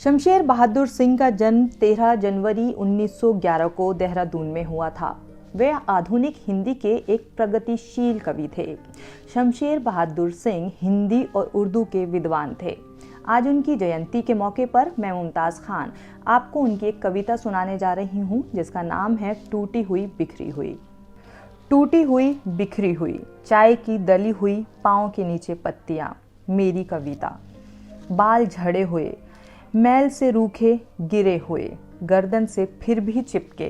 शमशेर बहादुर सिंह का जन्म 13 जनवरी 1911 को देहरादून में हुआ था। वे आधुनिक हिंदी के एक प्रगतिशील कवि थे। शमशेर बहादुर सिंह हिंदी और उर्दू के विद्वान थे। आज उनकी जयंती के मौके पर मैं मुमताज़ खान आपको उनकी एक कविता सुनाने जा रही हूँ, जिसका नाम है टूटी हुई बिखरी हुई। टूटी हुई बिखरी हुई, चाय की दली हुई पाँव के नीचे पत्तियाँ, मेरी कविता। बाल झड़े हुए, मैल से रूखे गिरे हुए, गर्दन से फिर भी चिपके,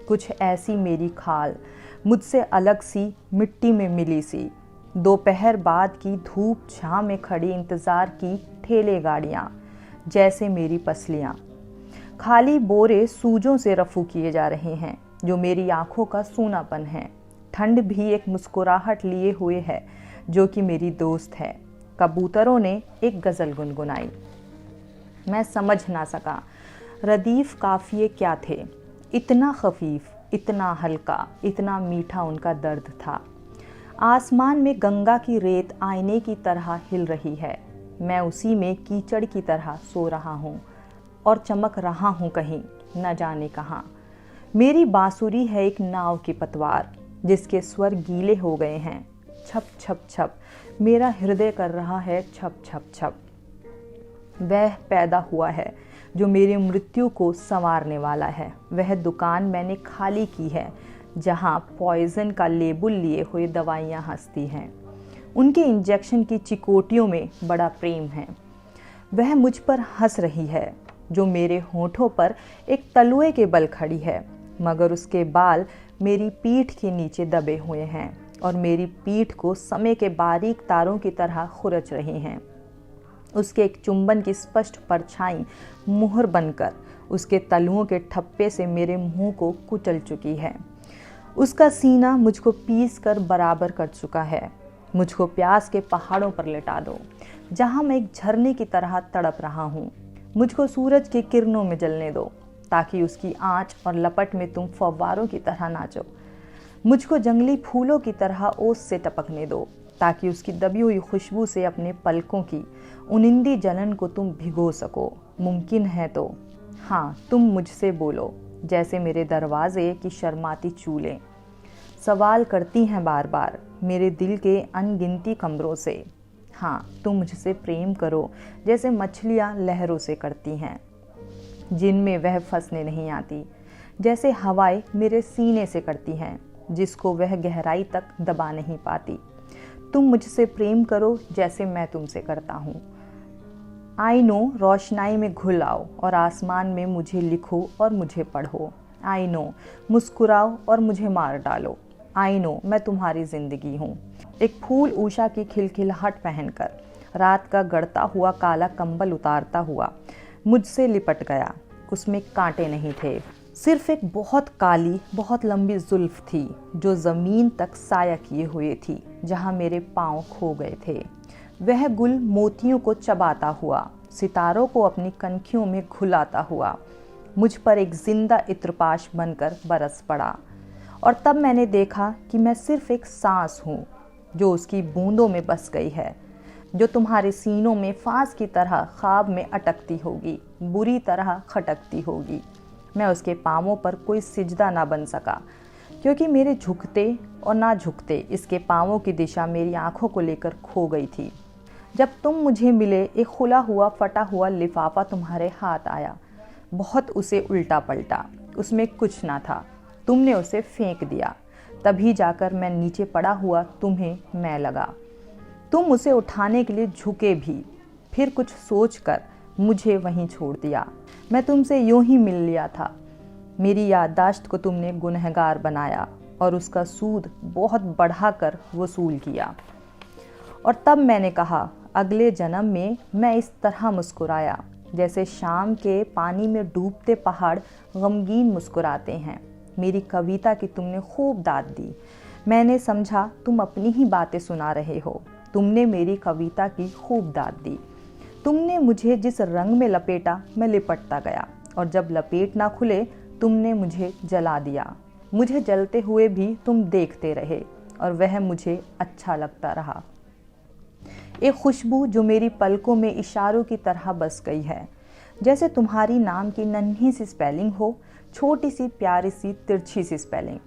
कुछ ऐसी मेरी खाल, मुझसे अलग सी मिट्टी में मिली सी। दोपहर बाद की धूप छां में खड़ी इंतज़ार की ठेले गाड़ियाँ, जैसे मेरी पसलियाँ। खाली बोरे सूजों से रफू किए जा रहे हैं, जो मेरी आँखों का सूनापन है। ठंड भी एक मुस्कुराहट लिए हुए है, जो कि मेरी दोस्त है। कबूतरों ने एक गज़ल गुनगुनाई। मैं समझ ना सका रदीफ काफ़िए क्या थे। इतना खफीफ, इतना हल्का, इतना मीठा उनका दर्द था। आसमान में गंगा की रेत आईने की तरह हिल रही है। मैं उसी में कीचड़ की तरह सो रहा हूँ और चमक रहा हूँ कहीं न जाने कहाँ। मेरी बांसुरी है एक नाव की पतवार, जिसके स्वर गीले हो गए हैं। छप छप छप मेरा हृदय कर रहा है छप छप छप। वह पैदा हुआ है जो मेरी मृत्यु को संवारने वाला है। वह दुकान मैंने खाली की है, जहाँ पॉइजन का लेबल लिए हुए दवाइयाँ हंसती हैं। उनके इंजेक्शन की चिकोटियों में बड़ा प्रेम है। वह मुझ पर हंस रही है, जो मेरे होठों पर एक तलुए के बल खड़ी है, मगर उसके बाल मेरी पीठ के नीचे दबे हुए हैं और मेरी पीठ को समय के बारीक तारों की तरह खुरच रही हैं। उसके एक चुंबन की स्पष्ट परछाई मुहर बनकर उसके तलुओं के ठप्पे से मेरे मुंह को कुचल चुकी है। उसका सीना मुझको पीस कर बराबर कर चुका है। मुझको प्यास के पहाड़ों पर लेटा दो, जहां मैं एक झरने की तरह तड़प रहा हूँ। मुझको सूरज के किरणों में जलने दो, ताकि उसकी आंच और लपट में तुम फव्वारों की तरह नाचो। मुझको जंगली फूलों की तरह ओस से टपकने दो, ताकि उसकी दबी हुई खुशबू से अपने पलकों की उनिंदी जलन को तुम भिगो सको। मुमकिन है तो हाँ, तुम मुझसे बोलो, जैसे मेरे दरवाजे की शर्माती चूलें सवाल करती हैं बार बार मेरे दिल के अनगिनती कमरों से। हाँ, तुम मुझसे प्रेम करो, जैसे मछलियाँ लहरों से करती हैं, जिनमें वह फंसने नहीं आती, जैसे हवाएं मेरे सीने से करती हैं, जिसको वह गहराई तक दबा नहीं पाती। तुम मुझसे प्रेम करो जैसे मैं तुमसे करता हूँ। आई नो, रोशनाई में घुल आओ और आसमान में मुझे लिखो और मुझे पढ़ो। आई नो, मुस्कुराओ और मुझे मार डालो। आई नो, मैं तुम्हारी जिंदगी हूँ। एक फूल उषा की खिलखिलाहट पहनकर रात का गड़ता हुआ काला कंबल उतारता हुआ मुझसे लिपट गया। उसमें कांटे नहीं थे, सिर्फ एक बहुत काली, बहुत लंबी जुल्फ थी, जो ज़मीन तक साया किए हुए थी, जहाँ मेरे पाँव खो गए थे। वह गुल मोतियों को चबाता हुआ, सितारों को अपनी कनखियों में घुलाता हुआ, मुझ पर एक जिंदा इत्रपाश बनकर बरस पड़ा। और तब मैंने देखा कि मैं सिर्फ एक सांस हूँ, जो उसकी बूंदों में बस गई है, जो तुम्हारे सीनों में फांस की तरह ख्वाब में अटकती होगी, बुरी तरह खटकती होगी। मैं उसके पाँवों पर कोई सिजदा ना बन सका, क्योंकि मेरे झुकते और ना झुकते इसके पाँवों की दिशा मेरी आंखों को लेकर खो गई थी। जब तुम मुझे मिले, एक खुला हुआ फटा हुआ लिफाफा तुम्हारे हाथ आया। बहुत उसे उल्टा पलटा, उसमें कुछ ना था। तुमने उसे फेंक दिया। तभी जाकर मैं नीचे पड़ा हुआ तुम्हें मैं लगा। तुम उसे उठाने के लिए झुके भी, फिर कुछ सोचकर मुझे वहीं छोड़ दिया। मैं तुमसे यूं ही मिल लिया था। मेरी याददाश्त को तुमने गुनहगार बनाया और उसका सूद बहुत बढ़ाकर वसूल किया। और तब मैंने कहा, अगले जन्म में मैं इस तरह मुस्कुराया, जैसे शाम के पानी में डूबते पहाड़ गमगीन मुस्कुराते हैं। मेरी कविता की तुमने खूब दाद दी। मैंने समझा तुम अपनी ही बातें सुना रहे हो। तुमने मेरी कविता की खूब दाद दी। तुमने मुझे जिस रंग में लपेटा, मैं लिपटता गया, और जब लपेट ना खुले, तुमने मुझे जला दिया। मुझे जलते हुए भी तुम देखते रहे, और वह मुझे अच्छा लगता रहा। एक खुशबू जो मेरी पलकों में इशारों की तरह बस गई है, जैसे तुम्हारी नाम की नन्ही सी स्पेलिंग हो, छोटी सी प्यारी सी तिरछी सी स्पेलिंग।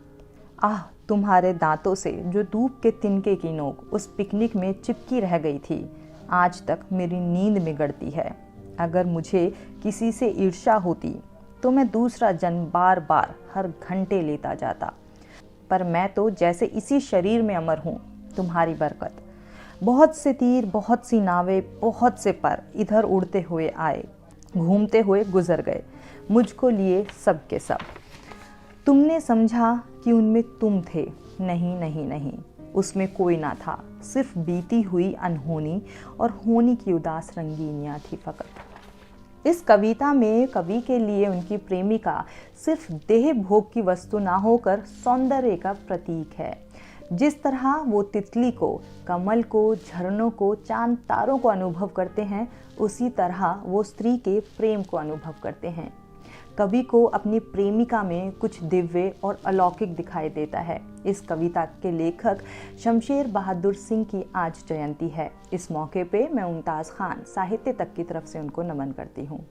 आह, तुम्हारे दांतों से जो धूप के तिनके की नोक उस पिकनिक में चिपकी रह गई थी, आज तक मेरी नींद में गड़ती है। अगर मुझे किसी से ईर्ष्या होती तो मैं दूसरा जन्म बार बार हर घंटे लेता जाता, पर मैं तो जैसे इसी शरीर में अमर हूँ, तुम्हारी बरकत। बहुत से तीर, बहुत सी नावें, बहुत से पर इधर उड़ते हुए आए, घूमते हुए गुजर गए, मुझको लिए सब के सब। तुमने समझा कि उनमें तुम थे, नहीं नहीं नहीं, उसमें कोई ना था, सिर्फ बीती हुई अनहोनी और होनी की उदास रंगीनियाँ थी फकत। इस कविता में कवि के लिए उनकी प्रेमिका सिर्फ देह भोग की वस्तु ना होकर सौंदर्य का प्रतीक है। जिस तरह वो तितली को, कमल को, झरनों को, चांद तारों को अनुभव करते हैं, उसी तरह वो स्त्री के प्रेम को अनुभव करते हैं। कवि को अपनी प्रेमिका में कुछ दिव्य और अलौकिक दिखाई देता है। इस कविता के लेखक शमशेर बहादुर सिंह की आज जयंती है। इस मौके पे मैं मुमताज़ खान साहित्य तक की तरफ से उनको नमन करती हूँ।